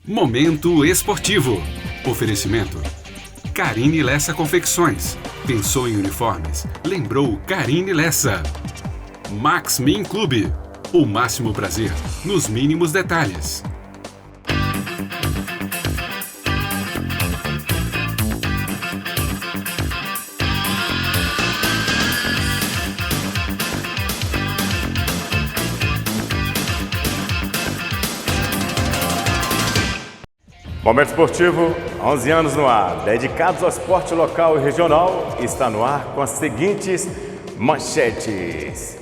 Momento esportivo. Oferecimento. Carine Lessa Confecções. Pensou em uniformes? Lembrou Carine Lessa. Max Min Clube. O máximo prazer nos mínimos detalhes. Momento Esportivo, 11 anos no ar, dedicados ao esporte local e regional, está no ar com as seguintes manchetes.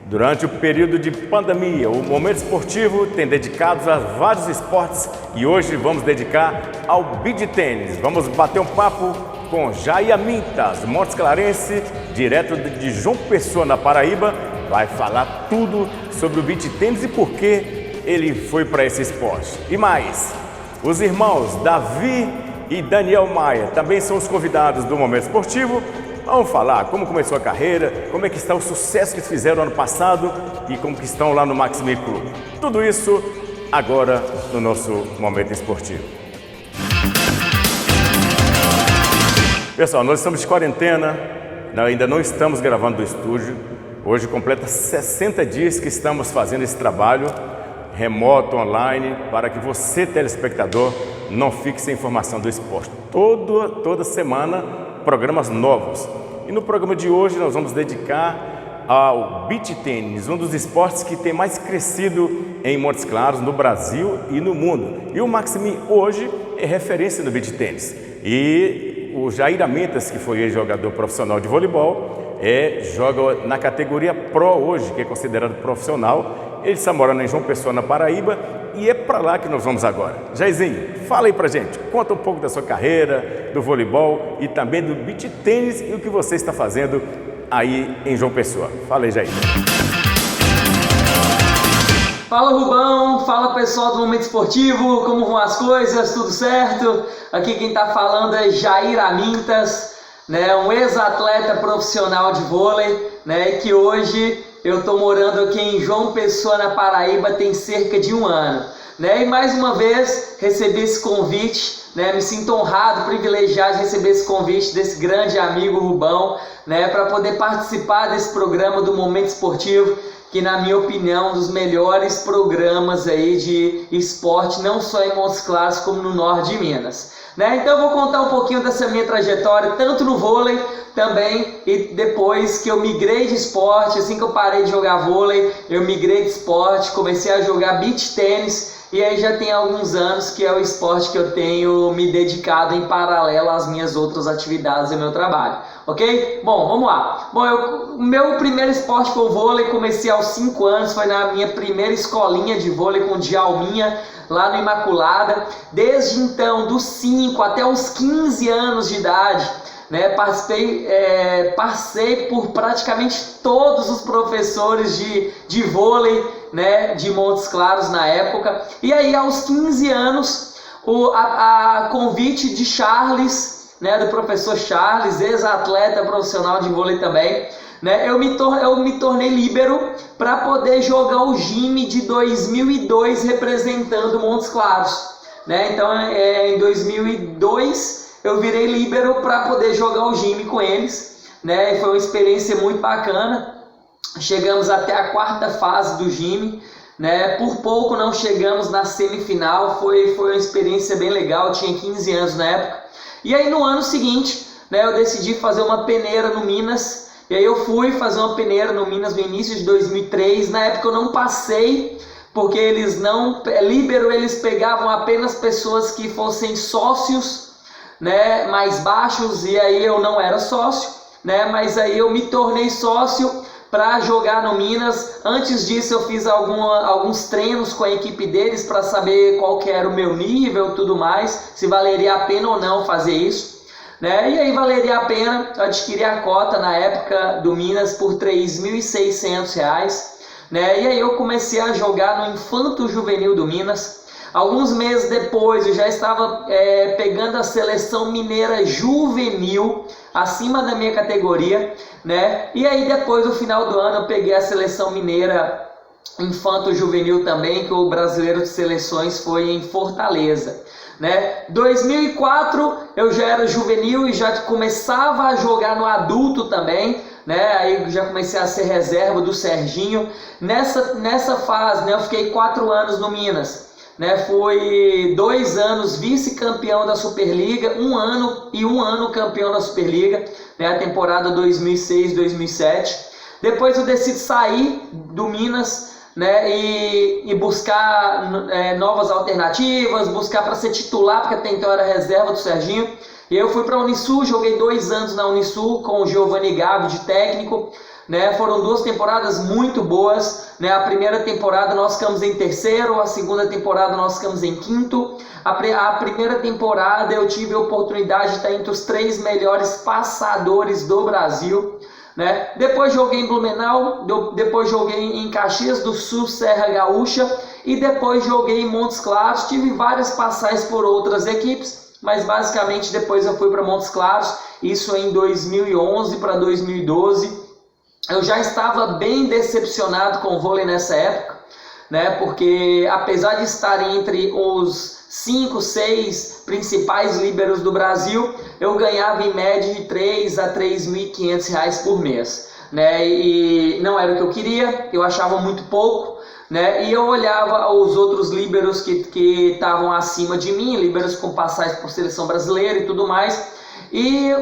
Durante o período de pandemia, o Momento Esportivo tem dedicados a vários esportes e hoje vamos dedicar ao beach tênis. Vamos bater um papo com Jair Amintas, Montes Clarense, direto de João Pessoa, na Paraíba, vai falar tudo sobre o beach tênis e por que ele foi para esse esporte. E mais, os irmãos Davi e Daniel Maia também são os convidados do Momento Esportivo. Vamos falar como começou a carreira, como é que está o sucesso que eles fizeram ano passado e como que estão lá no Max Min Clube. Tudo isso agora no nosso Momento Esportivo. Pessoal, nós estamos de quarentena, ainda não estamos gravando do estúdio. Hoje completa 60 dias que estamos fazendo esse trabalho remoto, online, para que você, telespectador, não fique sem informação do esporte. Toda semana, programas novos. E no programa de hoje nós vamos dedicar ao beach tênis, um dos esportes que tem mais crescido em Montes Claros, no Brasil e no mundo. E o Max Min hoje é referência no beach tênis. E o Jair Amintas, que foi jogador profissional de voleibol, joga na categoria Pro hoje, que é considerado profissional. Ele está morando em João Pessoa, na Paraíba, e é para lá que nós vamos agora. Jairzinho, fala aí pra gente, conta um pouco da sua carreira, do voleibol e também do beach tênis e o que você está fazendo aí em João Pessoa. Fala aí, Jair. Fala, Rubão, fala pessoal do Momento Esportivo, como vão as coisas, tudo certo? Aqui quem está falando é Jair Amintas, né, um ex-atleta profissional de vôlei, né, que hoje eu estou morando aqui em João Pessoa, na Paraíba, tem cerca de um ano. Né? E mais uma vez recebi esse convite, né? Me sinto honrado, privilegiado de receber esse convite desse grande amigo Rubão, né? Para poder participar desse programa do Momento Esportivo, que na minha opinião é um dos melhores programas aí de esporte, não só em Montes Claros como no norte de Minas. Né? Então eu vou contar um pouquinho dessa minha trajetória, tanto no vôlei também, e depois que eu migrei de esporte, assim que eu parei de jogar vôlei, eu migrei de esporte, comecei a jogar beach tênis, e aí já tem alguns anos que é o esporte que eu tenho me dedicado em paralelo às minhas outras atividades e meu trabalho, ok? Bom, vamos lá. Bom, o meu primeiro esporte foi o vôlei, comecei aos 5 anos, foi na minha primeira escolinha de vôlei com Djalminha, lá no Imaculada. Desde então, dos 5 até os 15 anos de idade, né, passei por praticamente todos os professores de vôlei, né, de Montes Claros na época. E aí, aos 15 anos, a convite de Charles, né, do professor Charles, ex-atleta profissional de vôlei também, né, eu me tornei líbero para poder jogar o GIME de 2002 representando Montes Claros. Né? Então, em 2002, eu virei líbero para poder jogar o GIME com eles. Né? Foi uma experiência muito bacana. Chegamos até a 4ª fase do GIME. Né? Por pouco não chegamos na semifinal. Foi uma experiência bem legal. Eu tinha 15 anos na época. E aí, no ano seguinte, né, eu decidi fazer uma peneira no Minas. E aí eu fui fazer uma peneira no Minas no início de 2003. Na época eu não passei, porque eles não... Líbero, eles pegavam apenas pessoas que fossem sócios, né, mais baixos, e aí eu não era sócio, né, mas aí eu me tornei sócio para jogar no Minas. Antes disso eu fiz alguns treinos com a equipe deles para saber qual que era o meu nível e tudo mais, se valeria a pena ou não fazer isso. Né? E aí valeria a pena, eu adquiri a cota na época do Minas por R$ 3.600, né? E aí eu comecei a jogar no Infanto Juvenil do Minas. Alguns meses depois eu já estava pegando a seleção mineira juvenil, acima da minha categoria, né? E aí depois, no final do ano, eu peguei a seleção mineira infanto-juvenil também, que o Brasileiro de Seleções foi em Fortaleza. Né? 2004 eu já era juvenil e já começava a jogar no adulto também, né? Aí já comecei a ser reserva do Serginho. Nessa fase, né, eu fiquei 4 anos no Minas, né? Fui 2 anos vice-campeão da Superliga, 1 ano campeão da Superliga, né? A temporada 2006-2007. Depois eu decido sair do Minas, né, e buscar novas alternativas, buscar para ser titular, porque até então eu era reserva do Serginho. E eu fui para a Unisul, joguei 2 anos na Unisul com o Giovanni Gavi de técnico, né? Foram 2 temporadas muito boas, né? A primeira temporada nós ficamos em terceiro, a segunda temporada nós ficamos em quinto. A primeira temporada eu tive a oportunidade de estar entre os 3 melhores passadores do Brasil, né? Depois joguei em Blumenau, depois joguei em Caxias do Sul, Serra Gaúcha, e depois joguei em Montes Claros. Tive várias passagens por outras equipes, mas basicamente depois eu fui para Montes Claros, isso em 2011 para 2012. Eu já estava bem decepcionado com o vôlei nessa época, né? Porque apesar de estar entre os 5, 6 principais líberos do Brasil, eu ganhava em média de R$3.000 a R$3.500 por mês, né? E não era o que eu queria, eu achava muito pouco, né? E eu olhava os outros líberos que estavam acima de mim, líberos com passagens por seleção brasileira e tudo mais, e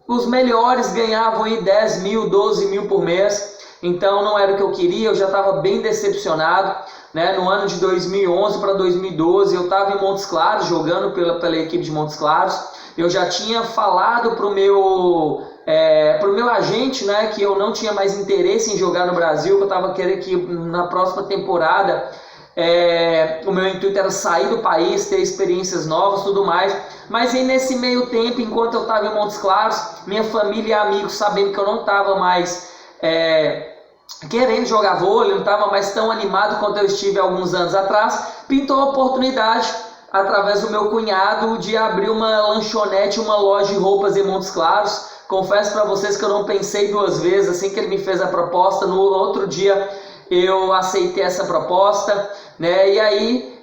os melhores ganhavam aí 10.000, 12.000 por mês. Então não era o que eu queria, eu já estava bem decepcionado, né? No ano de 2011 para 2012 eu estava em Montes Claros, jogando pela equipe de Montes Claros. Eu já tinha falado para o meu agente, né, que eu não tinha mais interesse em jogar no Brasil, que eu estava querendo que na próxima temporada o meu intuito era sair do país, ter experiências novas, tudo mais. Mas aí nesse meio tempo, enquanto eu estava em Montes Claros, minha família e amigos, sabendo que eu não estava mais querendo jogar vôlei, não estava mais tão animado quanto eu estive alguns anos atrás, pintou a oportunidade, através do meu cunhado, de abrir uma lanchonete, uma loja de roupas em Montes Claros. Confesso para vocês que eu não pensei 2 vezes, assim que ele me fez a proposta, no outro dia eu aceitei essa proposta, né? E aí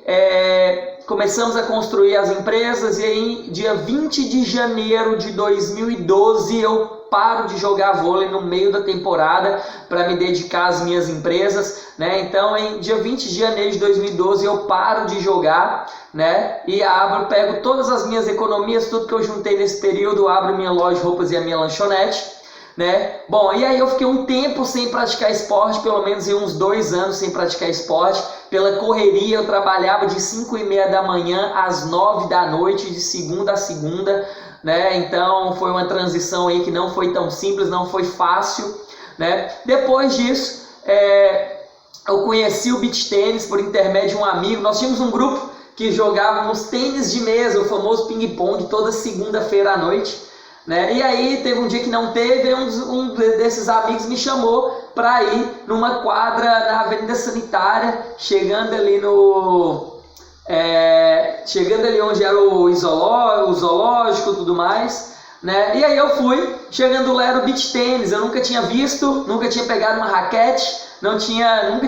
começamos a construir as empresas, e aí dia 20 de janeiro de 2012 eu paro de jogar vôlei no meio da temporada para me dedicar às minhas empresas, né? Então em dia 20 de janeiro de 2012 eu paro de jogar, né? E pego todas as minhas economias, tudo que eu juntei nesse período, abro minha loja de roupas e a minha lanchonete, né? Bom, e aí eu fiquei um tempo sem praticar esporte, pelo menos em uns 2 anos sem praticar esporte, pela correria. Eu trabalhava de 5h30 da manhã às 9 da noite, de segunda a segunda, né? Então foi uma transição aí que não foi tão simples, não foi fácil, né? Depois disso, eu conheci o beach tênis por intermédio de um amigo. Nós tínhamos um grupo que jogávamos tênis de mesa, o famoso ping-pong, toda segunda-feira à noite, né? E aí teve um dia que não teve, um desses amigos me chamou para ir numa quadra na Avenida Sanitária, chegando ali onde era o zoológico e tudo mais, né? E aí eu fui, chegando lá era o beach tênis. Eu nunca tinha visto, nunca tinha pegado uma raquete, nunca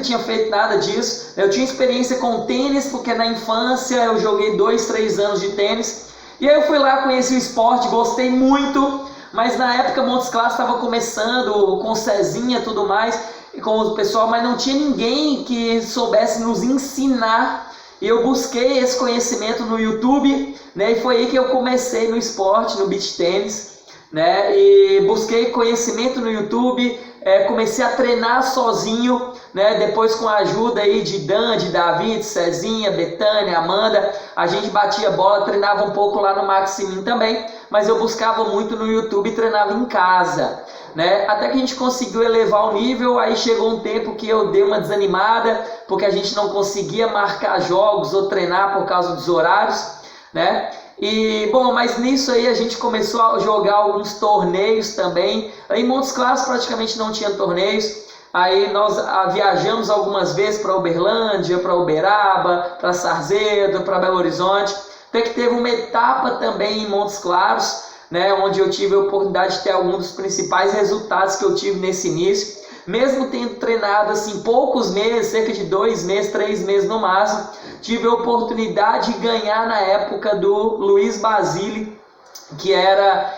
tinha feito nada disso. Eu tinha experiência com tênis, porque na infância eu joguei 2, 3 anos de tênis. E aí eu fui lá, conheci o esporte, gostei muito, mas na época Montes Claros estava começando com Cezinha e tudo mais, e com o pessoal, mas não tinha ninguém que soubesse nos ensinar. E eu busquei esse conhecimento no YouTube, né? E foi aí que eu comecei no esporte, no beach tênis, né? E busquei conhecimento no YouTube, comecei a treinar sozinho, né? Depois com a ajuda aí de Dan, de Davi, de Cezinha, Betânia, Amanda, a gente batia bola, treinava um pouco lá no Maximin também, mas eu buscava muito no YouTube e treinava em casa, né? Até que a gente conseguiu elevar o nível. Aí chegou um tempo que eu dei uma desanimada, porque a gente não conseguia marcar jogos ou treinar por causa dos horários, né? E bom, mas nisso aí a gente começou a jogar alguns torneios também. Em Montes Claros praticamente não tinha torneios. Aí nós viajamos algumas vezes para Uberlândia, para Uberaba, para Sarzedo, para Belo Horizonte. Até que teve uma etapa também em Montes Claros, né, onde eu tive a oportunidade de ter alguns dos principais resultados que eu tive nesse início. mesmo tendo treinado assim poucos meses, cerca de 2 meses, 3 meses no máximo, tive a oportunidade de ganhar na época do Luiz Basile, que era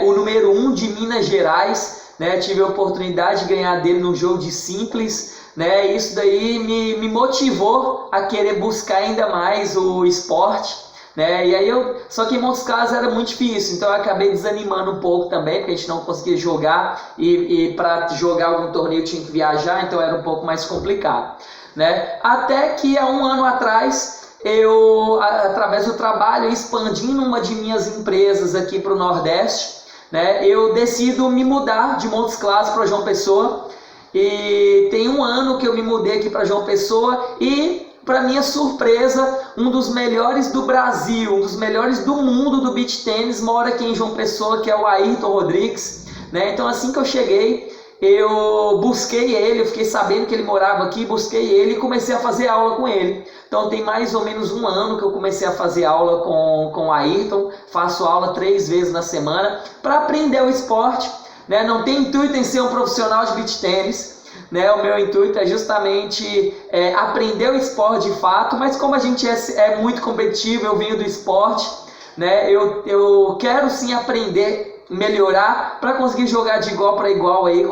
o número 1 de Minas Gerais, né? Tive a oportunidade de ganhar dele no jogo de simples, né? Isso daí me motivou a querer buscar ainda mais o esporte, né? E aí só que em Montes Claros era muito difícil, então eu acabei desanimando um pouco também, porque a gente não conseguia jogar, e para jogar algum torneio tinha que viajar, então era um pouco mais complicado, né? Até que há um ano atrás, eu, através do trabalho, expandindo uma de minhas empresas aqui para o Nordeste, né? Eu decido me mudar de Montes Claros para João Pessoa, e tem um ano que eu me mudei aqui para João Pessoa, e para minha surpresa, um dos melhores do Brasil, um dos melhores do mundo do beach tênis mora aqui em João Pessoa, que é o Ayrton Rodrigues, né? Então assim que eu cheguei, eu busquei ele, eu fiquei sabendo que ele morava aqui, busquei ele e comecei a fazer aula com ele. Então tem mais ou menos um ano que eu comecei a fazer aula com o Ayrton, faço aula 3 vezes na semana para aprender o esporte, né? Não tem intuito em ser um profissional de beach tênis, né? O meu intuito é justamente aprender o esporte de fato, mas como a gente é muito competitivo, eu venho do esporte, né? Eu quero sim aprender, melhorar para conseguir jogar de igual para igual aí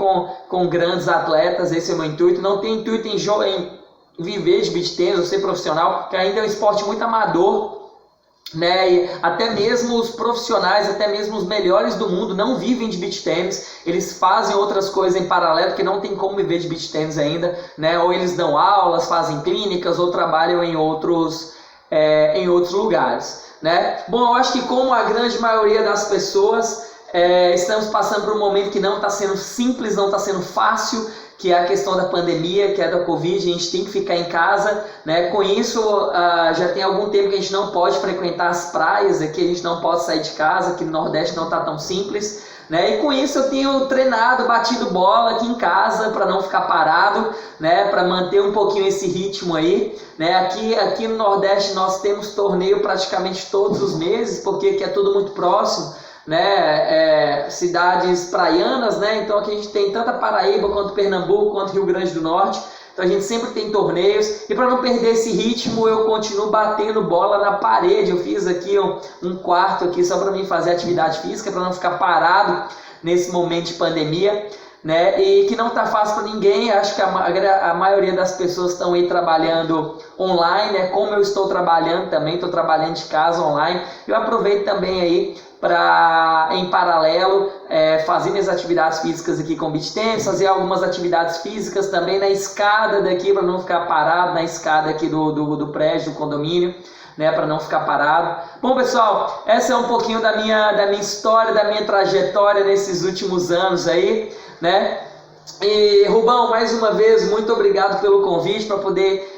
com grandes atletas. Esse é o meu intuito. Não tem intuito em viver de beach tênis ou ser profissional, que ainda é um esporte muito amador, né? E até mesmo os profissionais, até mesmo os melhores do mundo não vivem de beach tênis, eles fazem outras coisas em paralelo, porque não tem como viver de beach tênis ainda, né? Ou eles dão aulas, fazem clínicas, ou trabalham em outros lugares, né? Bom, eu acho que como a grande maioria das pessoas, estamos passando por um momento que não está sendo simples, não está sendo fácil, que é a questão da pandemia, que é da Covid, a gente tem que ficar em casa, né? Com isso, já tem algum tempo que a gente não pode frequentar as praias, aqui a gente não pode sair de casa, aqui no Nordeste não está tão simples, né? E com isso eu tenho treinado, batido bola aqui em casa para não ficar parado, né? Para manter um pouquinho esse ritmo aí, né? Aqui no Nordeste nós temos torneio praticamente todos os meses, porque aqui é tudo muito próximo, né? Cidades praianas, né? Então aqui a gente tem tanto a Paraíba quanto Pernambuco, quanto Rio Grande do Norte, então a gente sempre tem torneios, e para não perder esse ritmo eu continuo batendo bola na parede. Eu fiz aqui um quarto aqui só para mim fazer atividade física, para não ficar parado nesse momento de pandemia, né? E que não tá fácil para ninguém. Acho que a maioria das pessoas estão aí trabalhando online, né? Como eu estou trabalhando também, estou trabalhando de casa online. Eu aproveito também aí para, em paralelo, fazer minhas atividades físicas aqui com beach tennis, fazer algumas atividades físicas também na escada daqui, para não ficar parado na escada aqui do prédio, do condomínio, né, para não ficar parado. Bom, pessoal, essa é um pouquinho da minha história, da minha trajetória nesses últimos anos aí, né? E Rubão, mais uma vez, muito obrigado pelo convite para poder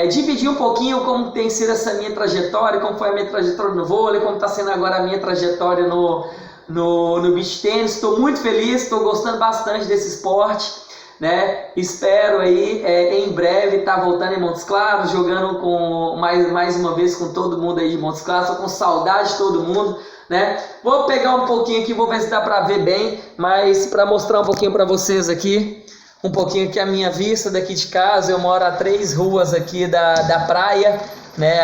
dividir um pouquinho como tem sido essa minha trajetória, como foi a minha trajetória no vôlei, como está sendo agora a minha trajetória no beach tennis. Estou muito feliz, estou gostando bastante desse esporte, né? Espero aí em breve estar voltando em Montes Claros, jogando mais uma vez com todo mundo aí de Montes Claros. Estou com saudade de todo mundo, né? Vou pegar um pouquinho aqui, vou ver se dá para ver bem, mas para mostrar um pouquinho para vocês aqui, um pouquinho aqui a minha vista daqui de casa. Eu moro a 3 ruas aqui da praia, né?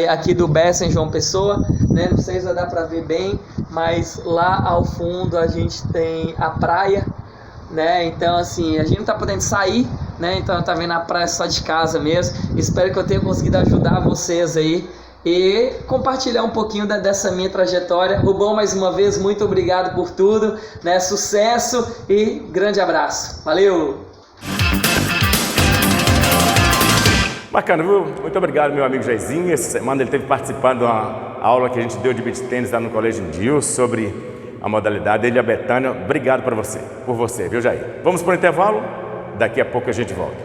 Aqui do Bessa, em João Pessoa, né? Não sei se vai dar para ver bem, mas lá ao fundo a gente tem a praia, né? Então assim, a gente não tá podendo sair, né? Então tá vendo a praia só de casa mesmo. Espero que eu tenha conseguido ajudar vocês aí e compartilhar um pouquinho dessa minha trajetória. Rubão, mais uma vez, muito obrigado por tudo, né? Sucesso e grande abraço. Valeu! Bacana, viu? Muito obrigado, meu amigo Jairzinho. Essa semana ele esteve participando de uma aula que a gente deu de beach tênis lá no Colégio Indil sobre a modalidade. Ele e a Betânia, obrigado por você, viu, Jair? Vamos para o intervalo, daqui a pouco a gente volta.